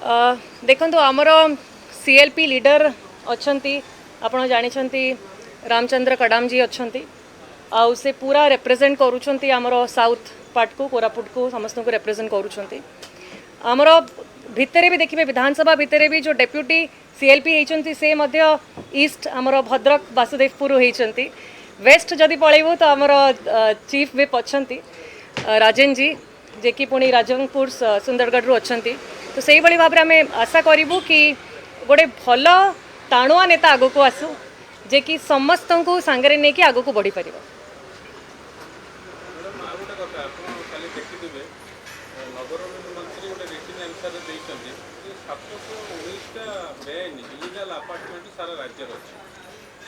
देखो आमर CLP leader अच्छा आपण जानी रामचंद्र कडाम जी अच्छा आउ से पूरा रिप्रेजेंट करुँच आमर साउथ पार्ट को कोरापुट को समस्त को रिप्रेजेंट करुँच आमर भितर भी देखिए विधानसभा भितर भी जो डेप्यूटी सीएलपी होती से मध्य ईस्ट आमर भद्रक वासुदेवपुर होती वेस्ट जदि पलैबू तो आमर चीफ व्हिप अच्छा राजेन जी जे कि पुणी राजंगपुर सुंदरगढ़ अच्छा तो से भाई भाव में आम आशा करूँ कि गोटे भल टाणुआ नेता आग को आसू जे कि समस्त को सांगे नहीं कि आग को बढ़ी पार।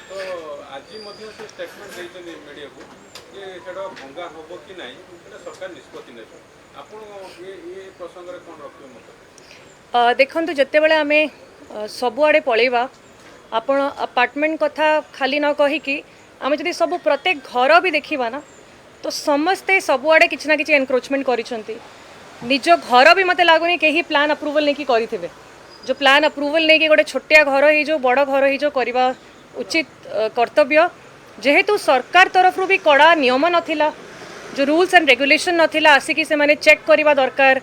तो आज से स्टेटमेंट देइछन मीडिया को जे सेडा भंगा होबो कि नाही सेडा सरकार निष्पत्ति नेबो आपण ये प्रसंग रे कोन रखियो मत देखंतु जत्ते बेले आमे सबुआडे पळेबा आपण अपार्टमेंट कथा खाली न कहि कि आमे जदि सब प्रत्येक घर भी देखिबा ना तो समस्ते सबुआडे किछि ना किछि एनक्रोचमेंट करिसंती निज घर भी मते लागुनी केही प्लान अप्रूवल नै कि करिथिबे जो प्लान अप्रूवल नै कि गोटे छोटिया घर ही जो बड़ घर ही जो करबा उचित कर्तव्य जेहेतु सरकार तरफ भी कड़ा नियम नथिला जो रूल्स एंड रेगुलेशन नथिला आसिकी से माने चेक करबा दरकार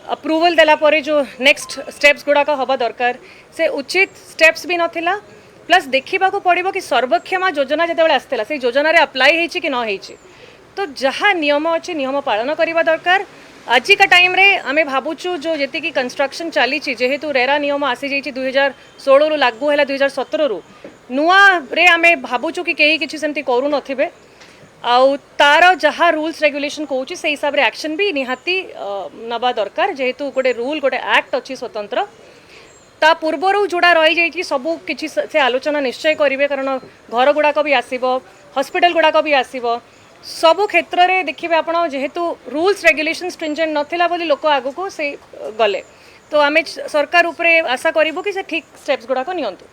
अप्रूवल देला परे जो नेक्स्ट स्टेप्स गुड़ाक हवा दरकार से उचित स्टेप्स भी नथिला प्लस देखा पड़ो कि सर्वक्षमा योजना जिते आसला से योजना रे अप्लाई होइछि कि न होइछि तो जहाँ नियम अच्छे नियम पालन करबा दरकार आज का टाइम रे आमे भाबुचु जो जेति की कंस्ट्रक्शन चली जेहेतु रेरा नियम आसी जाइछि 2016 रु लागू है 2017 रु नुआ रे आमे भाबुचु कि कहीं किछि सेमती करू नथिबे आउ तार जहाँ रूल्स रेगुलेशन कहूँ से हिसाब रे एक्शन भी निहाती नबा दरकार जेहेतु गोटे रूल गोटे एक्ट अच्छी स्वतंत्र ता पूर्वर जोड़ा रही जाइए सबू किसी से आलोचना निश्चय करेंगे कारण घर गुड़ाक भी आसब हॉस्पिटल गुड़ाक भी आसब सबू क्षेत्र में देखिए आप जेहेतु रूल्स रेगुलेशन स्ट्रिंजेंट नथिला बोली लोक आग को से गले तो आम सरकार उपरे आशा करूँ कि से ठीक स्टेप्स गुड़ाक नियंतु।